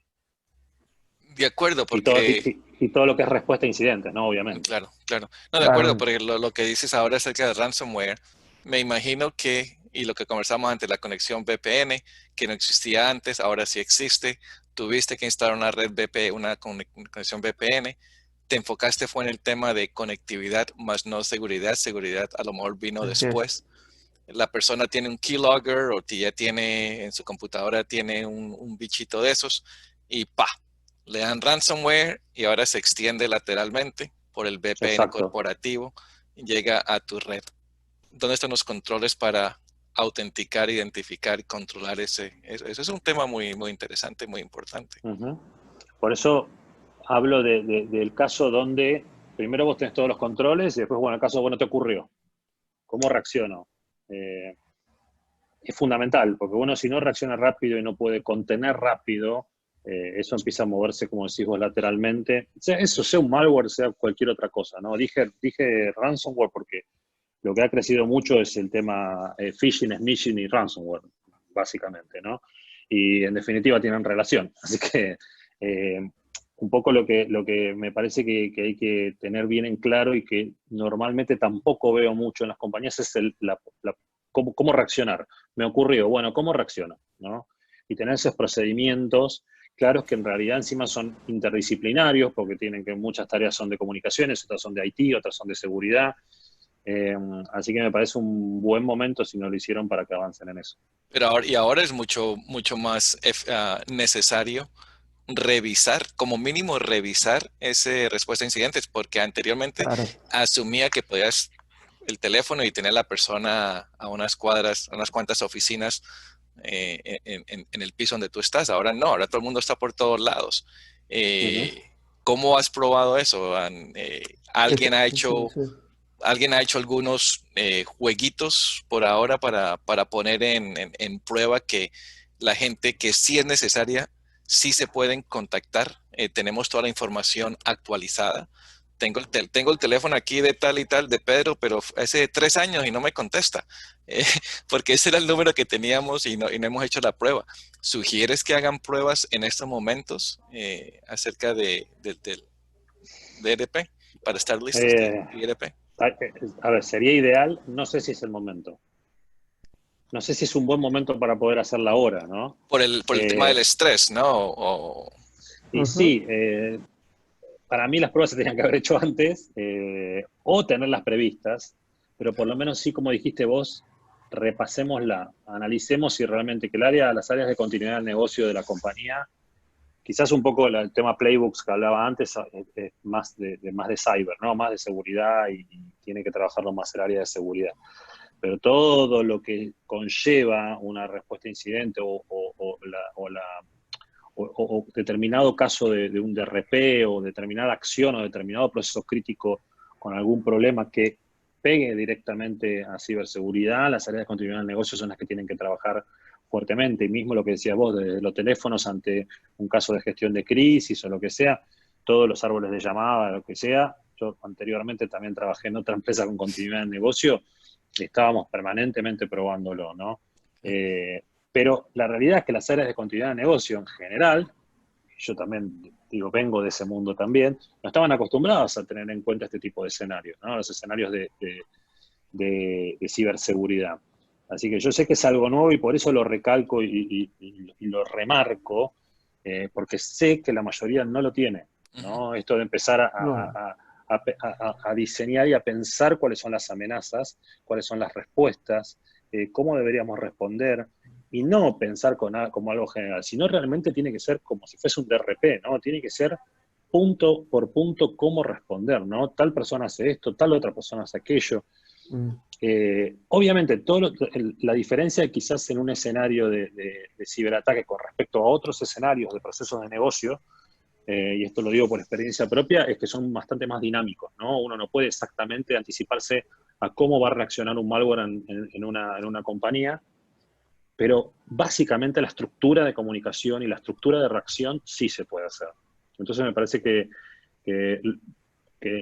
De acuerdo, y todo, porque y todo lo que es respuesta a incidentes, ¿no? Obviamente. claro, claro. No, de acuerdo, claramente. porque lo que dices ahora acerca de ransomware, me imagino que, y lo que conversamos antes, la conexión VPN, que no existía antes, ahora sí existe. Tuviste que instalar una red VPN, una conexión VPN. Te enfocaste fue en el tema de conectividad, más no seguridad. Seguridad a lo mejor vino Así es. después. La persona tiene un keylogger o ya tiene en su computadora tiene un bichito de esos y pa, le dan ransomware y ahora se extiende lateralmente por el VPN Exacto. corporativo y llega a tu red. ¿Dónde están los controles para autenticar, identificar y controlar ese es un tema muy, muy interesante, muy importante. Uh-huh. Por eso hablo del caso donde primero vos tenés todos los controles y después, bueno, el caso, bueno, te ocurrió. ¿Cómo reacciono? Eh, es fundamental, porque uno si no reacciona rápido y no puede contener rápido, eso empieza a moverse, como decís vos, lateralmente. Eso sea un malware, sea cualquier otra cosa, ¿no? Dije ransomware porque lo que ha crecido mucho es el tema phishing, smishing y ransomware, básicamente, ¿no? Y en definitiva tienen relación. Así que un poco lo que me parece que hay que tener bien en claro y que normalmente tampoco veo mucho en las compañías es cómo reaccionar. Me ocurrió, bueno, ¿cómo reacciono? ¿No? Y tener esos procedimientos claros que en realidad encima son interdisciplinarios, porque tienen que muchas tareas son de comunicaciones, otras son de IT, otras son de seguridad. Así que me parece un buen momento si no lo hicieron para que avancen en eso. Pero ahora es mucho más necesario revisar, como mínimo revisar esa respuesta a incidentes, porque anteriormente Claro. asumía que podías el teléfono y tener la persona a unas cuadras, a unas cuantas oficinas en el piso donde tú estás. Ahora no, ahora todo el mundo está por todos lados. Ujú. ¿Cómo has probado eso? ¿Alguien ha Sí, hecho, sí. alguien ha hecho algunos jueguitos por ahora para poner en prueba que la gente que sí es necesaria, sí se pueden contactar? Tenemos toda la información actualizada. Tengo el teléfono aquí de tal y tal de Pedro, pero hace 3 años y no me contesta, eh, porque ese era el número que teníamos y no hemos hecho la prueba. ¿Sugieres que hagan pruebas en estos momentos acerca del DRP para estar listos de Eh, IRP? a ver, sería ideal, no sé si es el momento. No sé si es un buen momento para poder hacerla ahora, ¿no? Por el tema del Eh, estrés, ¿no? O, y Ujú. sí, para mí las pruebas se tenían que haber hecho antes o tenerlas previstas, pero por lo menos sí, como dijiste vos, repasémosla, analicemos si realmente que las áreas de continuidad del negocio de la compañía, quizás un poco el tema playbooks que hablaba antes, es más de cyber, ¿no? Más de seguridad y tiene que trabajarlo más el área de seguridad. Pero todo lo que conlleva una respuesta a incidente o determinado caso de un DRP o determinada acción o determinado proceso crítico con algún problema que pegue directamente a ciberseguridad, las áreas de continuidad del negocio son las que tienen que trabajar fuertemente. Y mismo lo que decías vos, desde los teléfonos ante un caso de gestión de crisis o lo que sea, todos los árboles de llamada, lo que sea. Yo anteriormente también trabajé en otra empresa con continuidad del negocio y estábamos permanentemente probándolo, ¿no? Pero la realidad es que las áreas de continuidad de negocio en general, yo también digo, vengo de ese mundo también, no estaban acostumbrados a tener en cuenta este tipo de escenarios, ¿no? Los escenarios de ciberseguridad. Así que yo sé que es algo nuevo y por eso lo recalco y lo remarco, porque sé que la mayoría no lo tiene, ujú. ¿no? Esto de empezar No. a diseñar y a pensar cuáles son las amenazas, cuáles son las respuestas, cómo deberíamos responder, y no pensar como algo general, sino realmente tiene que ser como si fuese un DRP, ¿no? Tiene que ser punto por punto cómo responder, ¿no? Tal persona hace esto, tal otra persona hace aquello. Mm. Obviamente, la diferencia quizás en un escenario de ciberataque con respecto a otros escenarios de procesos de negocio, y esto lo digo por experiencia propia, es que son bastante más dinámicos, ¿no? Uno no puede exactamente anticiparse a cómo va a reaccionar un malware en una compañía, pero básicamente la estructura de comunicación y la estructura de reacción sí se puede hacer. Entonces me parece que,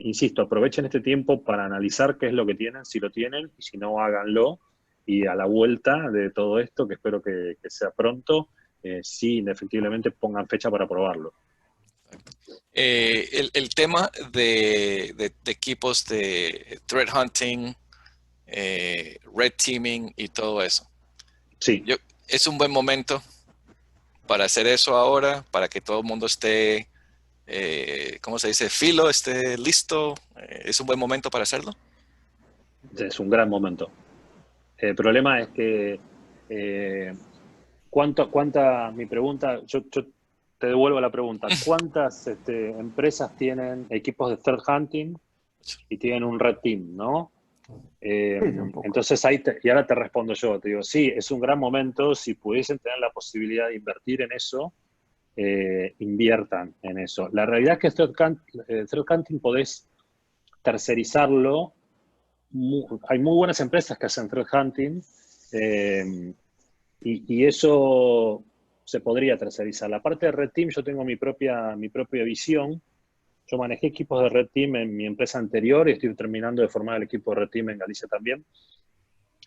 insisto, aprovechen este tiempo para analizar qué es lo que tienen, si lo tienen, y si no, háganlo. Y a la vuelta de todo esto, que espero que sea pronto, sí, indefectiblemente pongan fecha para probarlo. El tema de equipos de threat hunting, red teaming y todo eso. Sí, Es un buen momento para hacer eso ahora, para que todo el mundo esté, ¿cómo se dice? Filo, esté listo. Es un buen momento para hacerlo. es un gran momento. El problema es que eh, mi pregunta, yo te devuelvo la pregunta, ¿cuántas empresas tienen equipos de threat hunting y tienen un red team, ¿no? Sí, son pocos. Entonces y ahora te respondo yo, te digo, sí, es un gran momento, si pudiesen tener la posibilidad de invertir en eso, inviertan en eso. La realidad es que threat hunting podés tercerizarlo. Hay muy buenas empresas que hacen threat hunting, eh, y eso se podría tercerizar. La parte de Red Team, yo tengo mi propia visión. Yo manejé equipos de Red Team en mi empresa anterior y estoy terminando de formar el equipo de Red Team en Galicia también.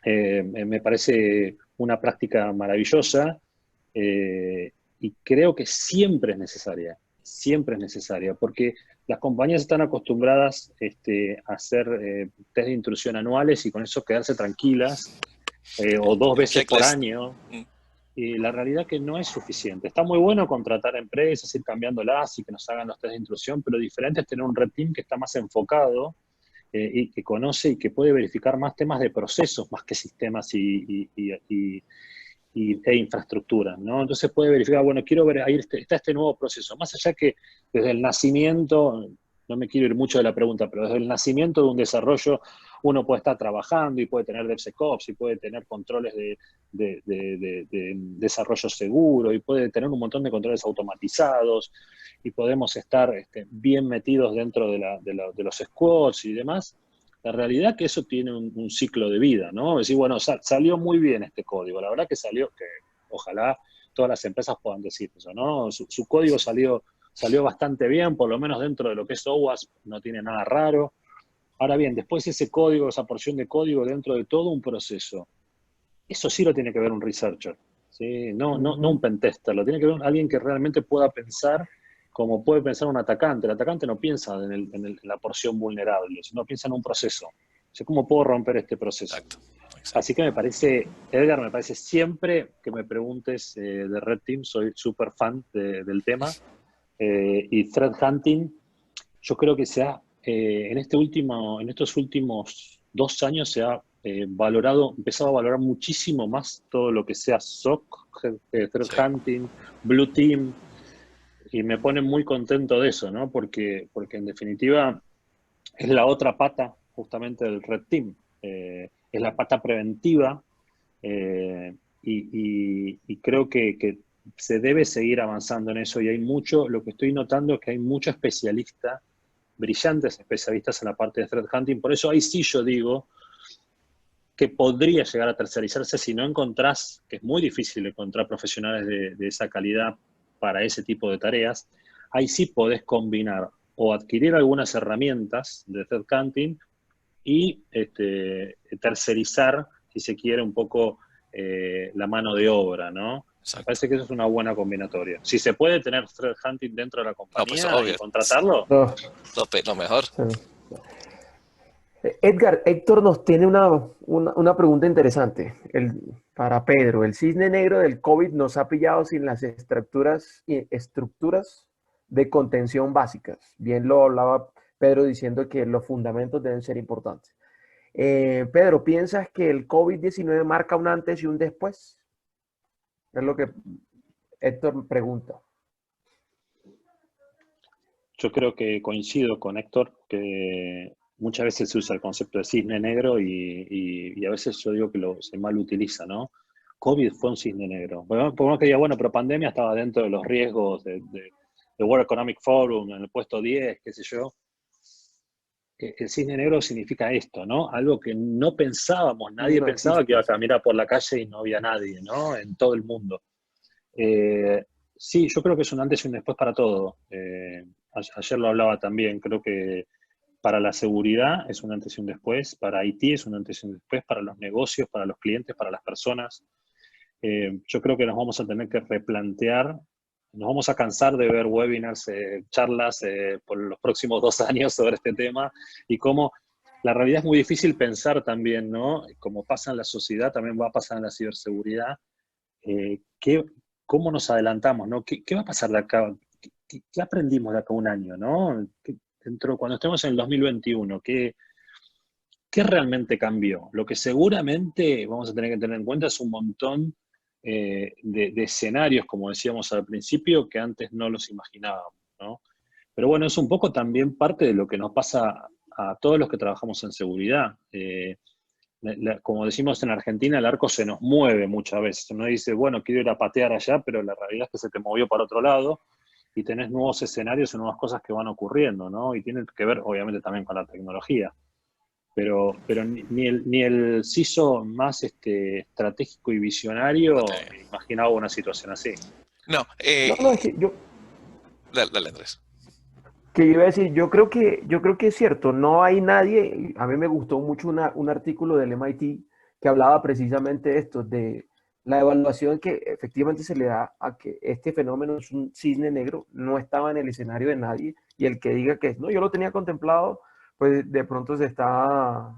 Me parece una práctica maravillosa, y creo que siempre es necesaria, porque las compañías están acostumbradas a hacer test de intrusión anuales y con eso quedarse tranquilas, o dos El veces por checklist. año. y la realidad que no es suficiente. Está muy bueno contratar empresas, ir cambiándolas y que nos hagan los test de intrusión, pero diferente es tener un red team que está más enfocado y que conoce y que puede verificar más temas de procesos más que sistemas e infraestructura, ¿no? Entonces puede verificar, bueno, quiero ver, ahí está este nuevo proceso. Más allá que desde el nacimiento, no me quiero ir mucho de la pregunta, pero desde el nacimiento de un desarrollo uno puede estar trabajando y puede tener DevSecOps y puede tener controles de desarrollo seguro y puede tener un montón de controles automatizados y podemos estar bien metidos dentro de los squads y demás. La realidad es que eso tiene un ciclo de vida, ¿no? Es decir, bueno, salió muy bien este código, la verdad que salió, que ojalá todas las empresas puedan decir eso, ¿no? Su código salió bastante bien, por lo menos dentro de lo que es OWASP, no tiene nada raro. Ahora bien, después ese código, esa porción de código dentro de todo un proceso, eso sí lo tiene que ver un researcher, ¿sí? No un pentester, lo tiene que ver alguien que realmente pueda pensar como puede pensar un atacante. El atacante no piensa en la porción vulnerable, sino piensa en un proceso. O sea, ¿cómo puedo romper este proceso? Exacto. Así que me parece, Edgar, me parece siempre que me preguntes de Red Team, soy súper fan del tema. Y Threat Hunting, yo creo que en estos últimos 2 años se ha empezado a valorar muchísimo más todo lo que sea SOC, Threat Hunting, Blue Team, y me pone muy contento de eso, ¿no? Porque en definitiva es la otra pata justamente del Red Team, es la pata preventiva, y creo que se debe seguir avanzando en eso, y hay mucho, lo que estoy notando es que hay muchos especialistas, brillantes especialistas en la parte de threat hunting, por eso ahí sí yo digo que podría llegar a tercerizarse si no encontrás, que es muy difícil encontrar profesionales de esa calidad para ese tipo de tareas, ahí sí podés combinar o adquirir algunas herramientas de threat hunting y tercerizar, si se quiere, un poco la mano de obra, ¿no? Exacto. Me parece que eso es una buena combinatoria. Si se puede tener threat hunting dentro de la compañía pues, obvio, y contratarlo. Lo mejor. Sí. Edgar, Héctor nos tiene una pregunta interesante para Pedro. El cisne negro del COVID nos ha pillado sin las estructuras de contención básicas. Bien lo hablaba Pedro diciendo que los fundamentos deben ser importantes. Pedro, ¿piensas que el COVID-19 marca un antes y un después? Es lo que Héctor pregunta. Yo creo que coincido con Héctor, que muchas veces se usa el concepto de cisne negro y a veces yo digo que se mal utiliza, ¿no? COVID fue un cisne negro. Por uno que diga, bueno, pero pandemia estaba dentro de los riesgos de World Economic Forum, en el puesto 10, qué sé yo. El cisne negro significa esto, ¿no? Algo que no pensábamos, nadie No pensaba existe. que iba a caminar por la calle y no había nadie, ¿no? En todo el mundo. Sí, yo creo que es un antes y un después para todo. Ayer lo hablaba también, creo que para la seguridad es un antes y un después, para IT es un antes y un después, para los negocios, para los clientes, para las personas. Yo creo que nos vamos a tener que replantear, nos vamos a cansar de ver webinars, charlas por los próximos 2 años sobre este tema y cómo la realidad es muy difícil pensar también, ¿no? Como pasa en la sociedad, también va a pasar en la ciberseguridad. ¿Cómo nos adelantamos, ¿no? ¿Qué va a pasar de acá? ¿Qué aprendimos de acá a un año, ¿no? Cuando estemos en el 2021, ¿qué realmente cambió? Lo que seguramente vamos a tener que tener en cuenta es un montón de escenarios, como decíamos al principio, que antes no los imaginábamos, ¿no? Pero bueno, es un poco también parte de lo que nos pasa a todos los que trabajamos en seguridad. Como decimos en Argentina, el arco se nos mueve muchas veces. Uno dice, bueno, quiero ir a patear allá, pero la realidad es que se te movió para otro lado y tenés nuevos escenarios y nuevas cosas que van ocurriendo, ¿no? Y tienen que ver, obviamente, también con la tecnología. Pero ni el CISO más estratégico y visionario imaginaba una situación así. No, es que dale, Andrés. Que iba a decir, yo creo que es cierto, no hay nadie, a mí me gustó mucho un artículo del MIT que hablaba precisamente de esto, de la evaluación que efectivamente se le da a que este fenómeno es un cisne negro, no estaba en el escenario de nadie, y el que diga que no, yo lo tenía contemplado, pues de pronto se está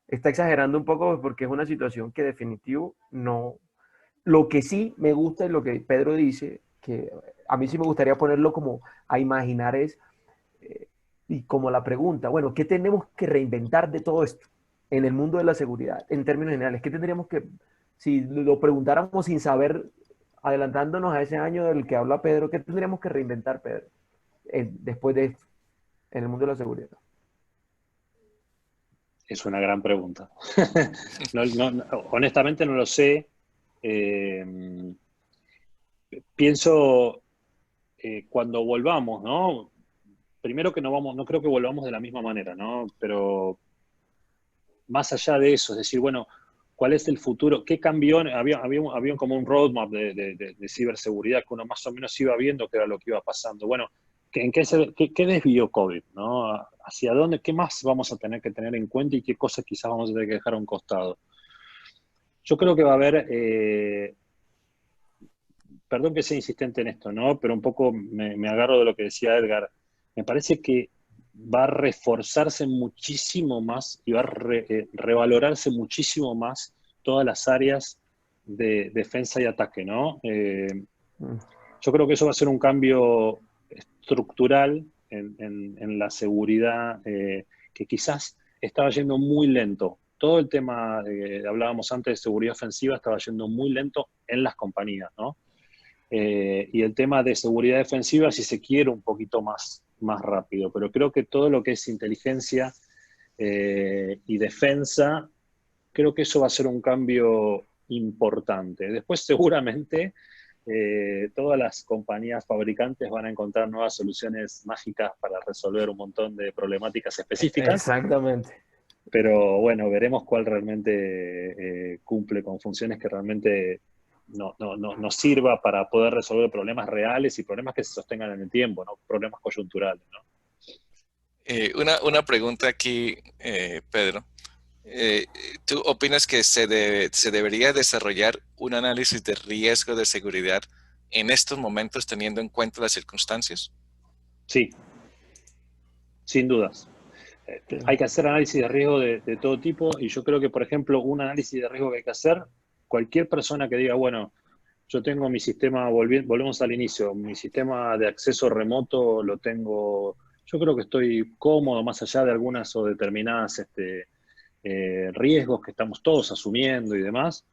exagerando un poco porque es una situación que definitivo no, Lo que sí me gusta es lo que Pedro dice, que a mí sí me gustaría ponerlo como a imaginar es, eh, y como la pregunta, bueno, ¿qué tenemos que reinventar de todo esto en el mundo de la seguridad, en términos generales? ¿Qué tendríamos que, si lo preguntáramos sin saber, adelantándonos a ese año del que habla Pedro, ¿qué tendríamos que reinventar, Pedro, después de esto, en el mundo de la seguridad? Es una gran pregunta. Honestamente no lo sé. Pienso cuando volvamos, ¿no? Primero que no creo que volvamos de la misma manera, ¿no? Pero más allá de eso, es decir, bueno, ¿cuál es el futuro? ¿Qué cambió? Había como un roadmap de ciberseguridad que uno más o menos iba viendo qué era lo que iba pasando. Bueno, ¿qué desvió COVID? ¿No? ¿Hacia dónde? ¿Qué más vamos a tener que tener en cuenta y qué cosas quizás vamos a tener que dejar a un costado? Yo creo que va a haber, perdón que sea insistente en esto, ¿no? Pero un poco me agarro de lo que decía Edgar. Me parece que va a reforzarse muchísimo más y va a revalorarse muchísimo más todas las áreas de defensa y ataque, ¿no? Yo creo que eso va a ser un cambio estructural en la seguridad que quizás estaba yendo muy lento. Todo el tema, hablábamos antes de seguridad ofensiva, estaba yendo muy lento en las compañías, ¿no? Y el tema de seguridad defensiva, si se quiere, un poquito más rápido. Pero creo que todo lo que es inteligencia y defensa, creo que eso va a ser un cambio importante. Después, seguramente, todas las compañías fabricantes van a encontrar nuevas soluciones mágicas para resolver un montón de problemáticas específicas. Exactamente. Pero bueno, veremos cuál realmente cumple con funciones que realmente nos sirva para poder resolver problemas reales y problemas que se sostengan en el tiempo, no problemas coyunturales, ¿no? Una pregunta aquí, Pedro. ¿Tú opinas que se debería desarrollar un análisis de riesgo de seguridad en estos momentos teniendo en cuenta las circunstancias? Sí, sin dudas. Hay que hacer análisis de riesgo de todo tipo y yo creo que, por ejemplo, un análisis de riesgo que hay que hacer, cualquier persona que diga, bueno, yo tengo mi sistema, volvemos al inicio, mi sistema de acceso remoto lo tengo, yo creo que estoy cómodo más allá de algunas o determinadas riesgos que estamos todos asumiendo y demás.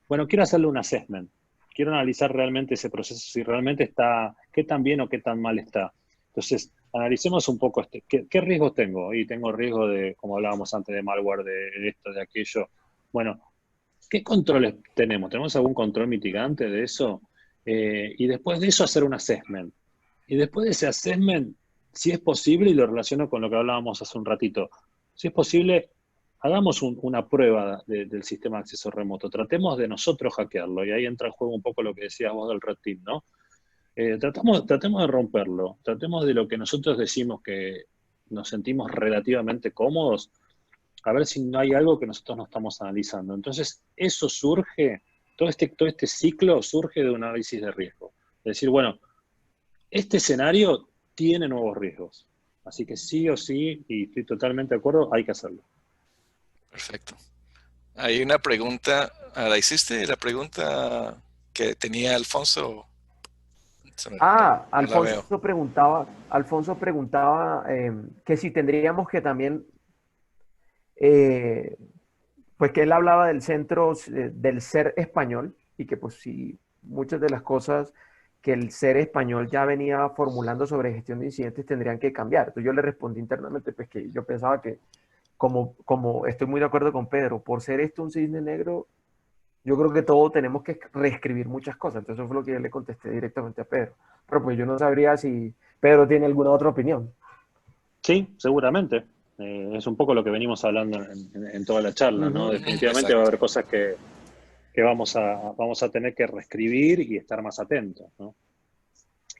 Bueno, quiero hacerle un assessment, quiero analizar realmente ese proceso, si realmente está, qué tan bien o qué tan mal está. Entonces, analicemos un poco ¿qué riesgos tengo? Y tengo riesgo de, como hablábamos antes, de malware, de esto, de aquello. Bueno, ¿qué controles tenemos? ¿Tenemos algún control mitigante de eso? Y después de eso hacer un assessment. Y después de ese assessment, si es posible, y lo relaciono con lo que hablábamos hace un ratito, si es posible, hagamos una prueba del sistema de acceso remoto. Tratemos de nosotros hackearlo. Y ahí entra en juego un poco lo que decías vos del Red Team, ¿no? Tratemos de romperlo. Tratemos de lo que nosotros decimos que nos sentimos relativamente cómodos, a ver si no hay algo que nosotros no estamos analizando. Entonces, eso surge, todo este ciclo surge de un análisis de riesgo. Es decir, bueno, este escenario tiene nuevos riesgos. Así que sí o sí, y estoy totalmente de acuerdo, hay que hacerlo. Perfecto. Hay una pregunta, ¿la hiciste? La pregunta que tenía Alfonso. No la veo. Alfonso preguntaba que si tendríamos que también, eh, pues que él hablaba del centro, del ser español, y que pues si muchas de las cosas que el ser español ya venía formulando sobre gestión de incidentes tendrían que cambiar. Entonces yo le respondí internamente pues que yo pensaba que como estoy muy de acuerdo con Pedro, por ser esto un cisne negro, yo creo que todos tenemos que reescribir muchas cosas. Entonces eso fue lo que yo le contesté directamente a Pedro. Pero pues yo no sabría si Pedro tiene alguna otra opinión. Sí, seguramente. Es un poco lo que venimos hablando en toda la charla, ¿no? Definitivamente va a Exacto. haber cosas que vamos a tener que reescribir y estar más atentos, ¿no?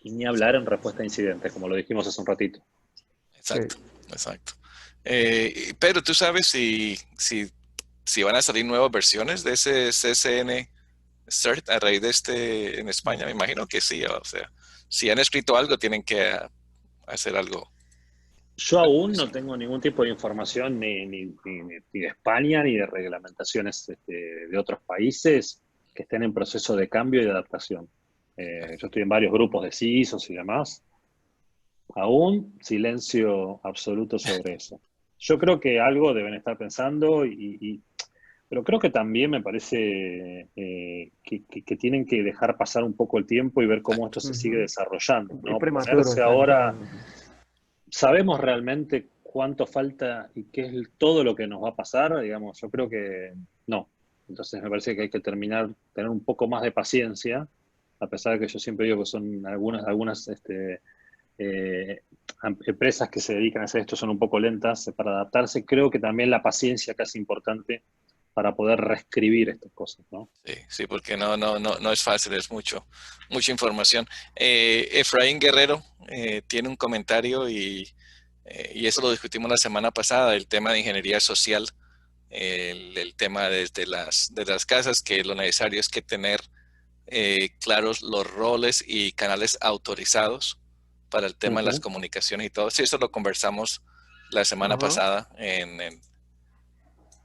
Y ni hablar en respuesta a incidentes, como lo dijimos hace un ratito. Exacto, exacto. Pedro, ¿tú sabes si van a salir nuevas versiones de ese CCN CERT a raíz de este en España? Me imagino que sí, o sea, si han escrito algo, tienen que hacer algo. Yo aún no tengo ningún tipo de información ni de España ni de reglamentaciones de otros países. que estén en proceso de cambio y de adaptación. Yo estoy en varios grupos de CISOs y demás. Aún silencio absoluto sobre eso. Yo creo que algo deben estar pensando, pero creo que también me parece que tienen que dejar pasar un poco el tiempo y ver cómo esto se sigue desarrollando, ¿no? Prematuro, Ponerse ahora, exactamente. ¿sabemos realmente cuánto falta y qué es todo lo que nos va a pasar? Digamos, yo creo que no. Entonces me parece que hay que tener un poco más de paciencia, a pesar de que yo siempre digo que son algunas empresas que se dedican a hacer esto son un poco lentas para adaptarse. Creo que también la paciencia acá es importante para poder reescribir estas cosas, ¿no? Sí, porque no es fácil, es mucha información. Efraín Guerrero tiene un comentario y eso lo discutimos la semana pasada, el tema de ingeniería social, el tema de las casas, que lo necesario es que tener claros los roles y canales autorizados para el tema de las comunicaciones y todo. Sí, eso lo conversamos la semana pasada en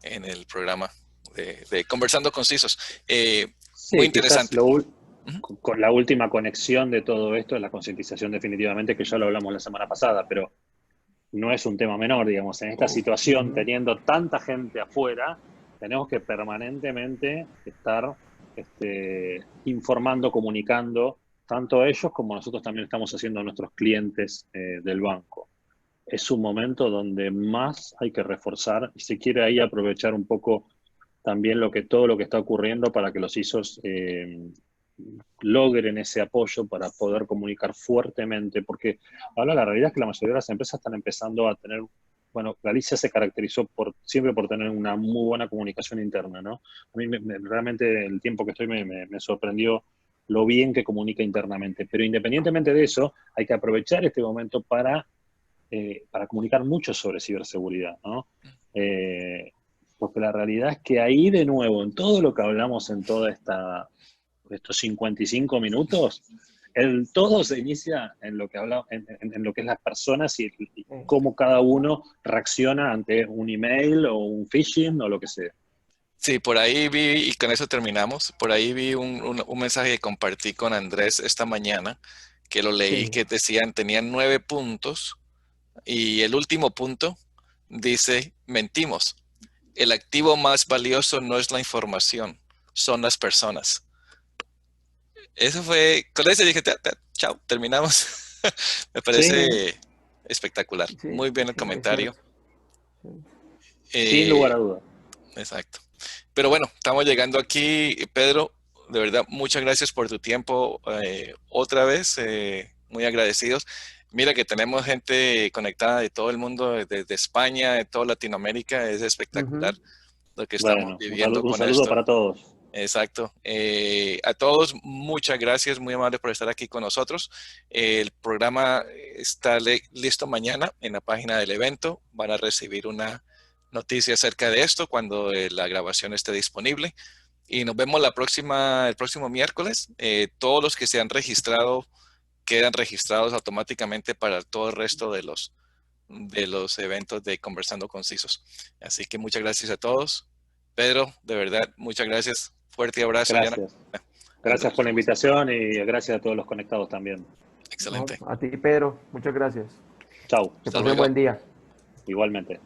el programa de Conversando con CISOs. Sí, muy interesante. Con la última conexión de todo esto es la concientización definitivamente, que ya lo hablamos la semana pasada, pero no es un tema menor, digamos. En esta situación, teniendo tanta gente afuera, tenemos que permanentemente estar informando, comunicando, tanto a ellos como nosotros también estamos haciendo a nuestros clientes del banco. Es un momento donde más hay que reforzar y se quiere ahí aprovechar un poco también todo lo que está ocurriendo para que los ISOs logren ese apoyo para poder comunicar fuertemente, porque ahora la realidad es que la mayoría de las empresas están empezando a tener, bueno, Galicia se caracterizó siempre por tener una muy buena comunicación interna, ¿no? A mí realmente el tiempo que estoy me sorprendió lo bien que comunica internamente, pero independientemente de eso, hay que aprovechar este momento para comunicar mucho sobre ciberseguridad, ¿no? Porque la realidad es que ahí de nuevo, en todo lo que hablamos en estos 55 minutos, todo se inicia en lo que en lo que es las personas y cómo cada uno reacciona ante un email o un phishing o lo que sea. Sí, por ahí vi, y con eso terminamos, por ahí vi un mensaje que compartí con Andrés esta mañana, que lo leí, que tenían 9 puntos, y el último punto dice, mentimos. El activo más valioso no es la información, son las personas. Eso fue, con eso dije, chao, terminamos. Me parece espectacular. Muy bien el comentario. Sin lugar a dudas. Exacto. Pero bueno, estamos llegando aquí, Pedro. De verdad, muchas gracias por tu tiempo otra vez. Muy agradecidos. Mira que tenemos gente conectada de todo el mundo, desde España, de toda Latinoamérica. Es espectacular lo que estamos viviendo un con saludo esto. Para todos. Exacto. A todos, muchas gracias, muy amables por estar aquí con nosotros. El programa está listo mañana en la página del evento. Van a recibir una noticia acerca de esto cuando la grabación esté disponible. Y nos vemos el próximo miércoles. Todos los que se han registrado quedan registrados automáticamente para todo el resto de los eventos de Conversando con CISOs. Así que muchas gracias a todos. Pedro, de verdad, muchas gracias. Fuerte abrazo. Gracias. Gracias por la invitación y gracias a todos los conectados también. Excelente. No, a ti, Pedro, muchas gracias. Chau. Que pasen buen día. Igualmente.